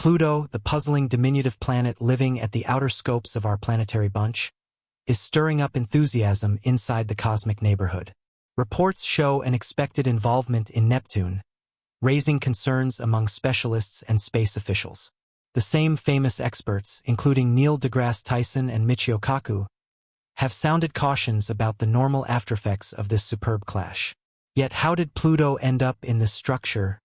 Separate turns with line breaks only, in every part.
Pluto, the puzzling diminutive planet living at the outer scopes of our planetary bunch, is stirring up enthusiasm inside the cosmic neighborhood. Reports show an expected involvement in Neptune, raising concerns among specialists and space officials. The same famous experts, including Neil deGrasse Tyson and Michio Kaku, have sounded cautions about the normal aftereffects of this superb clash. Yet how did Pluto end up in this structure,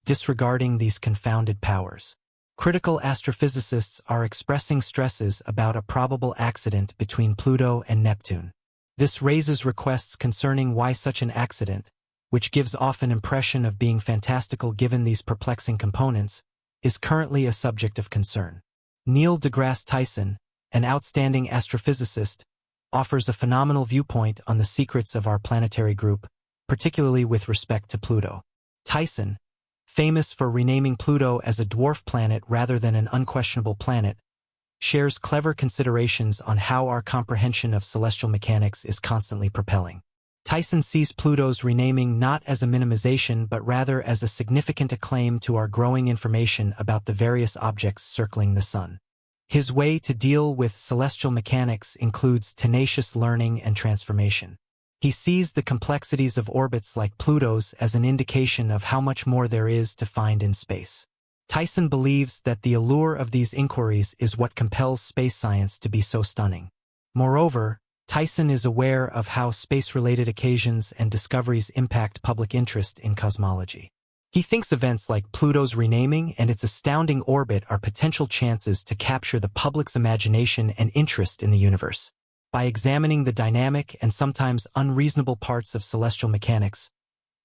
disregarding these confounded powers? Critical astrophysicists are expressing stresses about a probable accident between Pluto and Neptune. This raises requests concerning why such an accident, which gives off an impression of being fantastical given these perplexing components, is currently a subject of concern. Neil deGrasse Tyson, an outstanding astrophysicist, offers a phenomenal viewpoint on the secrets of our planetary group, particularly with respect to Pluto. Tyson, famous for renaming Pluto as a dwarf planet rather than an unquestionable planet, shares clever considerations on how our comprehension of celestial mechanics is constantly propelling. Tyson sees Pluto's renaming not as a minimization but rather as a significant acclaim to our growing information about the various objects circling the Sun. His way to deal with celestial mechanics includes tenacious learning and transformation. He sees the complexities of orbits like Pluto's as an indication of how much more there is to find in space. Tyson believes that the allure of these inquiries is what compels space science to be so stunning. Moreover, Tyson is aware of how space-related occasions and discoveries impact public interest in cosmology. He thinks events like Pluto's renaming and its astounding orbit are potential chances to capture the public's imagination and interest in the universe. By examining the dynamic and sometimes unreasonable parts of celestial mechanics,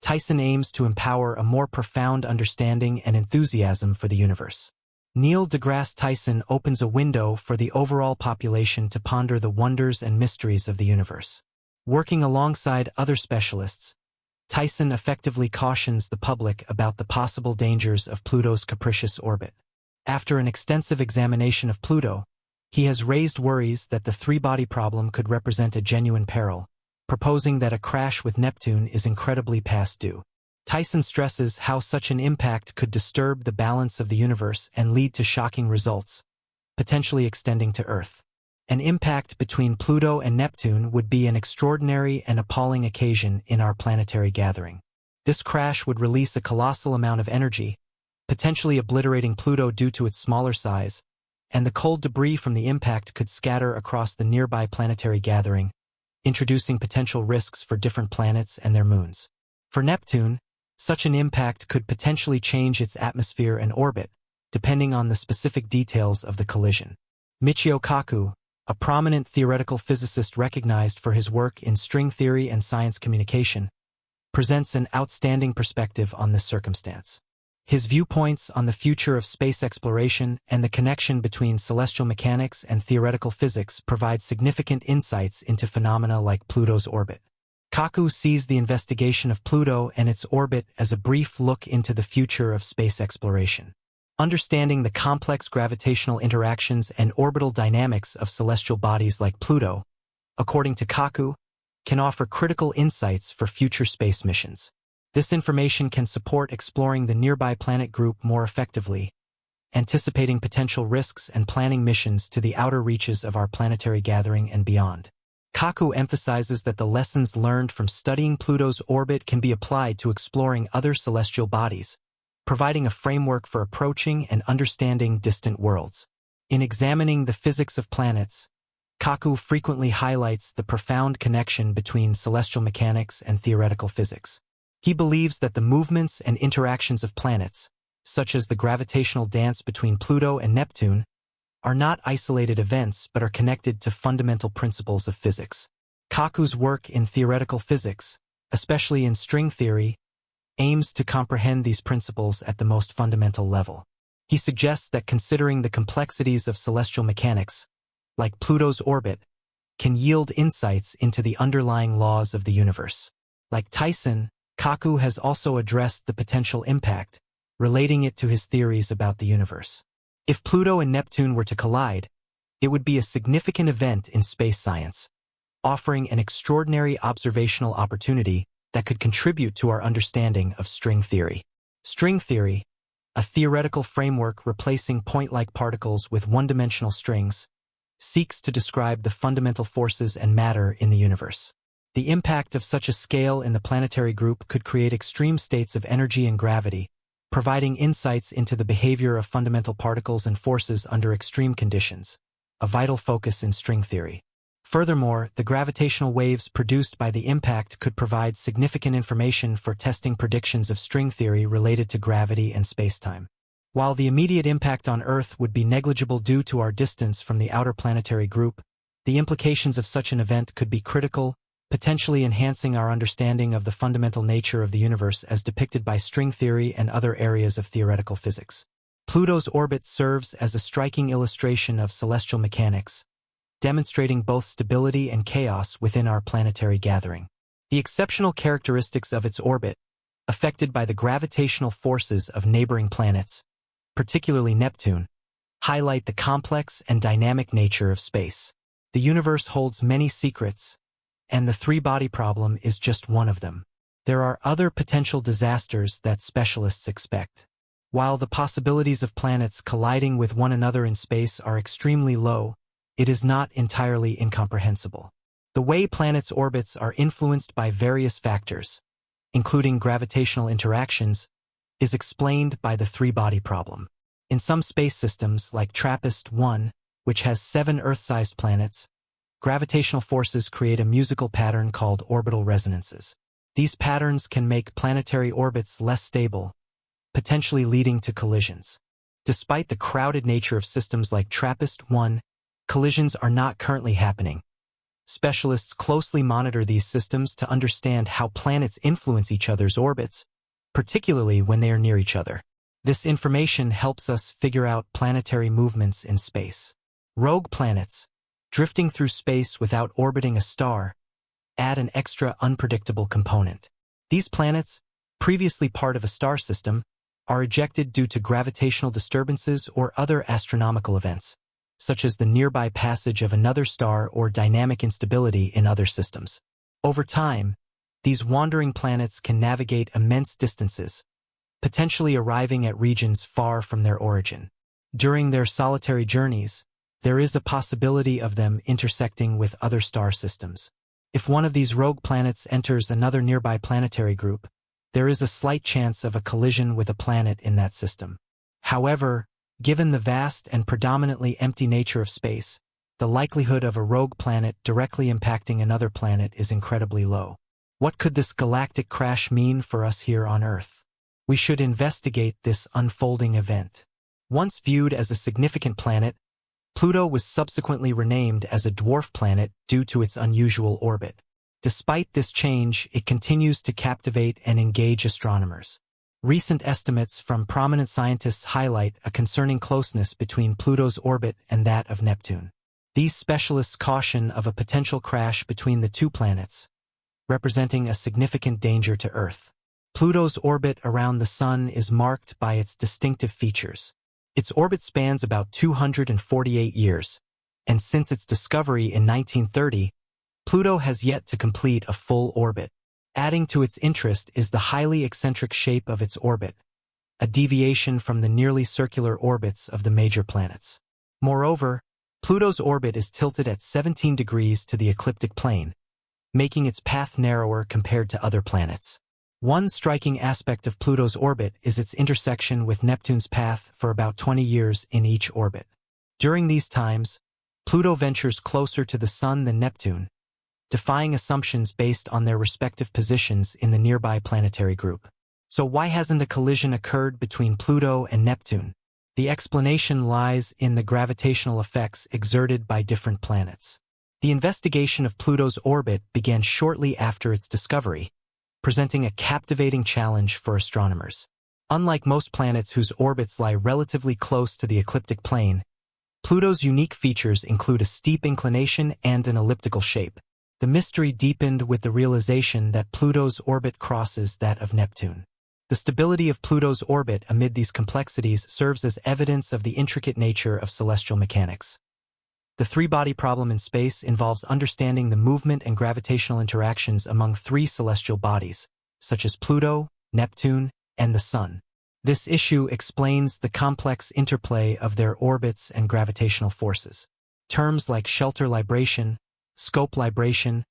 Tyson aims to empower a more profound understanding and enthusiasm for the universe. Neil deGrasse Tyson opens a window for the overall population to ponder the wonders and mysteries of the universe. Working alongside other specialists, Tyson effectively cautions the public about the possible dangers of Pluto's capricious orbit. After an extensive examination of Pluto, he has raised worries that the three-body problem could represent a genuine peril, proposing that a crash with Neptune is incredibly past due. Tyson stresses how such an impact could disturb the balance of the universe and lead to shocking results, potentially extending to Earth. An impact between Pluto and Neptune would be an extraordinary and appalling occasion in our planetary gathering. This crash would release a colossal amount of energy, potentially obliterating Pluto due to its smaller size, and the cold debris from the impact could scatter across the nearby planetary gathering, introducing potential risks for different planets and their moons. For Neptune, such an impact could potentially change its atmosphere and orbit, depending on the specific details of the collision. Michio Kaku, a prominent theoretical physicist recognized for his work in string theory and science communication, presents an outstanding perspective on this circumstance. His viewpoints on the future of space exploration and the connection between celestial mechanics and theoretical physics provide significant insights into phenomena like Pluto's orbit. Kaku sees the investigation of Pluto and its orbit as a brief look into the future of space exploration. Understanding the complex gravitational interactions and orbital dynamics of celestial bodies like Pluto, according to Kaku, can offer critical insights for future space missions. This information can support exploring the nearby planet group more effectively, anticipating potential risks and planning missions to the outer reaches of our planetary gathering and beyond. Kaku emphasizes that the lessons learned from studying Pluto's orbit can be applied to exploring other celestial bodies, providing a framework for approaching and understanding distant worlds. In examining the physics of planets, Kaku frequently highlights the profound connection between celestial mechanics and theoretical physics. He believes that the movements and interactions of planets, such as the gravitational dance between Pluto and Neptune, are not isolated events but are connected to fundamental principles of physics. Kaku's work in theoretical physics, especially in string theory, aims to comprehend these principles at the most fundamental level. He suggests that considering the complexities of celestial mechanics, like Pluto's orbit, can yield insights into the underlying laws of the universe. Like Tyson, Kaku has also addressed the potential impact, relating it to his theories about the universe. If Pluto and Neptune were to collide, it would be a significant event in space science, offering an extraordinary observational opportunity that could contribute to our understanding of string theory. String theory, a theoretical framework replacing point-like particles with one-dimensional strings, seeks to describe the fundamental forces and matter in the universe. The impact of such a scale in the planetary group could create extreme states of energy and gravity, providing insights into the behavior of fundamental particles and forces under extreme conditions, a vital focus in string theory. Furthermore, the gravitational waves produced by the impact could provide significant information for testing predictions of string theory related to gravity and spacetime. While the immediate impact on Earth would be negligible due to our distance from the outer planetary group, the implications of such an event could be critical, potentially enhancing our understanding of the fundamental nature of the universe as depicted by string theory and other areas of theoretical physics. Pluto's orbit serves as a striking illustration of celestial mechanics, demonstrating both stability and chaos within our planetary gathering. The exceptional characteristics of its orbit, affected by the gravitational forces of neighboring planets, particularly Neptune, highlight the complex and dynamic nature of space. The universe holds many secrets, and the three-body problem is just one of them. There are other potential disasters that specialists expect. While the possibilities of planets colliding with one another in space are extremely low, it is not entirely incomprehensible. The way planets' orbits are influenced by various factors, including gravitational interactions, is explained by the three-body problem. In some space systems, like TRAPPIST-1, which has 7 Earth-sized planets, gravitational forces create a musical pattern called orbital resonances. These patterns can make planetary orbits less stable, potentially leading to collisions. Despite the crowded nature of systems like TRAPPIST-1, collisions are not currently happening. Specialists closely monitor these systems to understand how planets influence each other's orbits, particularly when they are near each other. This information helps us figure out planetary movements in space. Rogue planets, drifting through space without orbiting a star, add an extra unpredictable component. These planets, previously part of a star system, are ejected due to gravitational disturbances or other astronomical events, such as the nearby passage of another star or dynamic instability in other systems. Over time, these wandering planets can navigate immense distances, potentially arriving at regions far from their origin. During their solitary journeys, there is a possibility of them intersecting with other star systems. If one of these rogue planets enters another nearby planetary group, there is a slight chance of a collision with a planet in that system. However, given the vast and predominantly empty nature of space, the likelihood of a rogue planet directly impacting another planet is incredibly low. What could this galactic crash mean for us here on Earth? We should investigate this unfolding event. Once viewed as a significant planet, Pluto was subsequently renamed as a dwarf planet due to its unusual orbit. Despite this change, it continues to captivate and engage astronomers. Recent estimates from prominent scientists highlight a concerning closeness between Pluto's orbit and that of Neptune. These specialists caution of a potential crash between the two planets, representing a significant danger to Earth. Pluto's orbit around the Sun is marked by its distinctive features. Its orbit spans about 248 years, and since its discovery in 1930, Pluto has yet to complete a full orbit. Adding to its interest is the highly eccentric shape of its orbit, a deviation from the nearly circular orbits of the major planets. Moreover, Pluto's orbit is tilted at 17 degrees to the ecliptic plane, making its path narrower compared to other planets. One striking aspect of Pluto's orbit is its intersection with Neptune's path for about 20 years in each orbit. During these times, Pluto ventures closer to the Sun than Neptune, defying assumptions based on their respective positions in the nearby planetary group. So why hasn't a collision occurred between Pluto and Neptune? The explanation lies in the gravitational effects exerted by different planets. The investigation of Pluto's orbit began shortly after its discovery, presenting a captivating challenge for astronomers. Unlike most planets whose orbits lie relatively close to the ecliptic plane, Pluto's unique features include a steep inclination and an elliptical shape. The mystery deepened with the realization that Pluto's orbit crosses that of Neptune. The stability of Pluto's orbit amid these complexities serves as evidence of the intricate nature of celestial mechanics. The three-body problem in space involves understanding the movement and gravitational interactions among 3 celestial bodies, such as Pluto, Neptune, and the Sun. This issue explains the complex interplay of their orbits and gravitational forces. Terms like shelter libration, scope libration,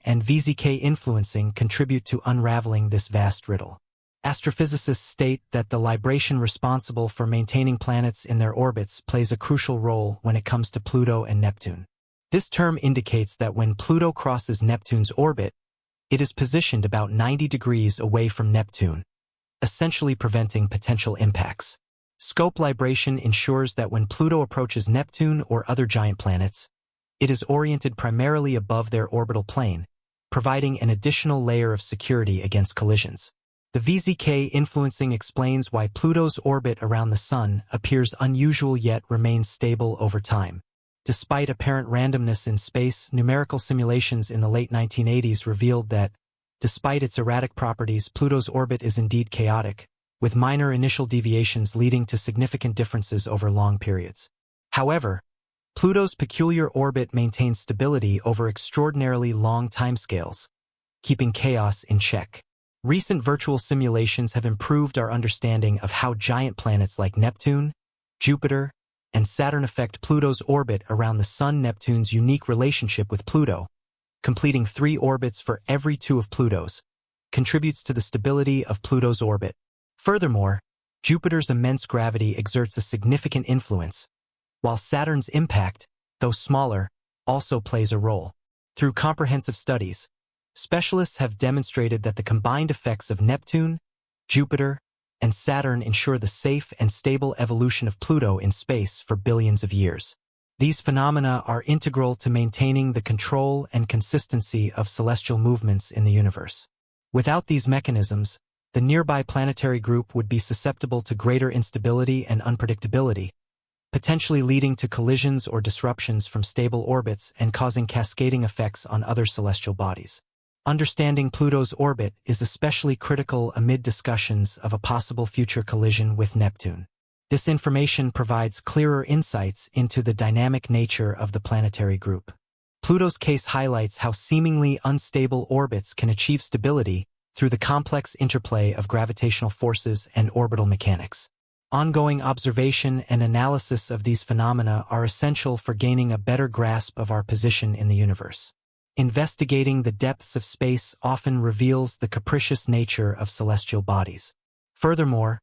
and VZK influencing contribute to unraveling this vast riddle. Astrophysicists state that the libration responsible for maintaining planets in their orbits plays a crucial role when it comes to Pluto and Neptune. This term indicates that when Pluto crosses Neptune's orbit, it is positioned about 90 degrees away from Neptune, essentially preventing potential impacts. Scope libration ensures that when Pluto approaches Neptune or other giant planets, it is oriented primarily above their orbital plane, providing an additional layer of security against collisions. The VZK influencing explains why Pluto's orbit around the Sun appears unusual yet remains stable over time. Despite apparent randomness in space, numerical simulations in the late 1980s revealed that, despite its erratic properties, Pluto's orbit is indeed chaotic, with minor initial deviations leading to significant differences over long periods. However, Pluto's peculiar orbit maintains stability over extraordinarily long timescales, keeping chaos in check. Recent virtual simulations have improved our understanding of how giant planets like Neptune, Jupiter, and Saturn affect Pluto's orbit around the Sun. Neptune's unique relationship with Pluto, completing 3 orbits for every 2 of Pluto's, contributes to the stability of Pluto's orbit. Furthermore, Jupiter's immense gravity exerts a significant influence, while Saturn's impact, though smaller, also plays a role. Through comprehensive studies, specialists have demonstrated that the combined effects of Neptune, Jupiter, and Saturn ensure the safe and stable evolution of Pluto in space for billions of years. These phenomena are integral to maintaining the control and consistency of celestial movements in the universe. Without these mechanisms, the nearby planetary group would be susceptible to greater instability and unpredictability, potentially leading to collisions or disruptions from stable orbits and causing cascading effects on other celestial bodies. Understanding Pluto's orbit is especially critical amid discussions of a possible future collision with Neptune. This information provides clearer insights into the dynamic nature of the planetary group. Pluto's case highlights how seemingly unstable orbits can achieve stability through the complex interplay of gravitational forces and orbital mechanics. Ongoing observation and analysis of these phenomena are essential for gaining a better grasp of our position in the universe. Investigating the depths of space often reveals the capricious nature of celestial bodies. Furthermore,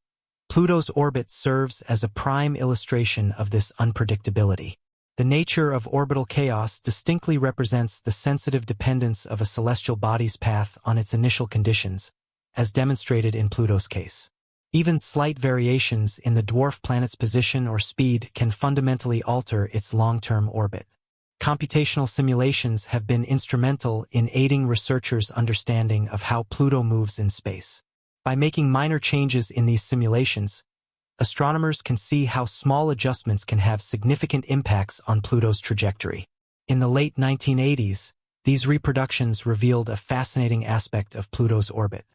Pluto's orbit serves as a prime illustration of this unpredictability. The nature of orbital chaos distinctly represents the sensitive dependence of a celestial body's path on its initial conditions, as demonstrated in Pluto's case. Even slight variations in the dwarf planet's position or speed can fundamentally alter its long-term orbit. Computational simulations have been instrumental in aiding researchers' understanding of how Pluto moves in space. By making minor changes in these simulations, astronomers can see how small adjustments can have significant impacts on Pluto's trajectory. In the late 1980s, these reproductions revealed a fascinating aspect of Pluto's orbit.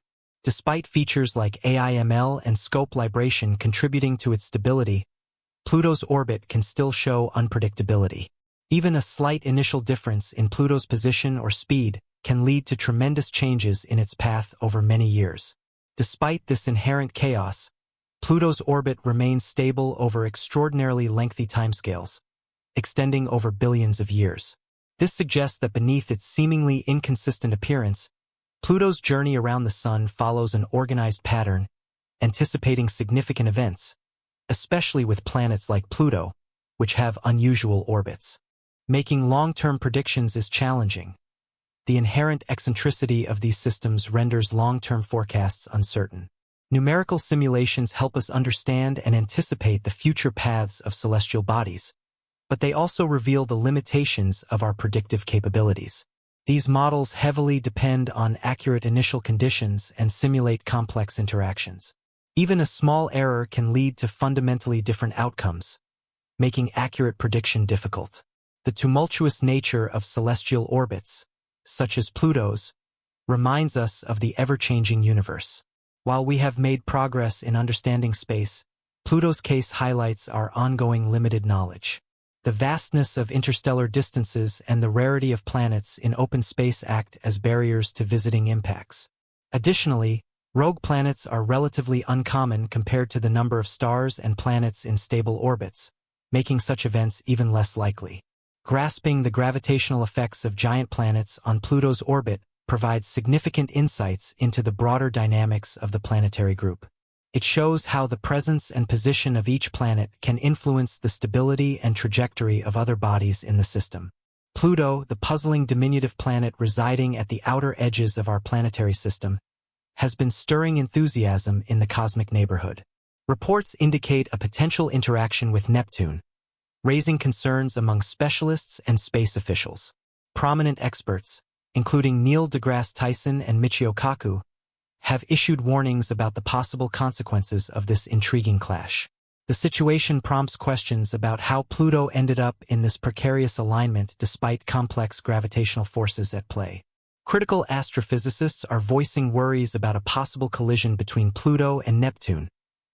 Despite features like AIML and scope libration contributing to its stability, Pluto's orbit can still show unpredictability. Even a slight initial difference in Pluto's position or speed can lead to tremendous changes in its path over many years. Despite this inherent chaos, Pluto's orbit remains stable over extraordinarily lengthy timescales, extending over billions of years. This suggests that beneath its seemingly inconsistent appearance, Pluto's journey around the Sun follows an organized pattern, anticipating significant events, especially with planets like Pluto, which have unusual orbits. Making long-term predictions is challenging. The inherent eccentricity of these systems renders long-term forecasts uncertain. Numerical simulations help us understand and anticipate the future paths of celestial bodies, but they also reveal the limitations of our predictive capabilities. These models heavily depend on accurate initial conditions and simulate complex interactions. Even a small error can lead to fundamentally different outcomes, making accurate prediction difficult. The tumultuous nature of celestial orbits, such as Pluto's, reminds us of the ever-changing universe. While we have made progress in understanding space, Pluto's case highlights our ongoing limited knowledge. The vastness of interstellar distances and the rarity of planets in open space act as barriers to visiting impacts. Additionally, Rogue planets are relatively uncommon compared to the number of stars and planets in stable orbits, making such events even less likely. Grasping the gravitational effects of giant planets on Pluto's orbit provides significant insights into the broader dynamics of the planetary group. It shows how the presence and position of each planet can influence the stability and trajectory of other bodies in the system. Pluto, the puzzling diminutive planet residing at the outer edges of our planetary system, has been stirring enthusiasm in the cosmic neighborhood. Reports indicate a potential interaction with Neptune, raising concerns among specialists and space officials. Prominent experts, including Neil deGrasse Tyson and Michio Kaku, have issued warnings about the possible consequences of this intriguing clash. The situation prompts questions about how Pluto ended up in this precarious alignment despite complex gravitational forces at play. Critical astrophysicists are voicing worries about a possible collision between Pluto and Neptune,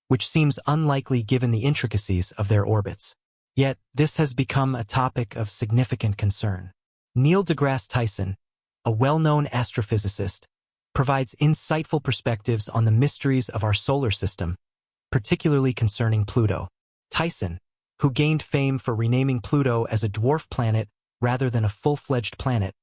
which seems unlikely given the intricacies of their orbits. Yet, this has become a topic of significant concern. Neil deGrasse Tyson, a well-known astrophysicist, provides insightful perspectives on the mysteries of our solar system, particularly concerning Pluto. Tyson, who gained fame for renaming Pluto as a dwarf planet rather than a full-fledged planet,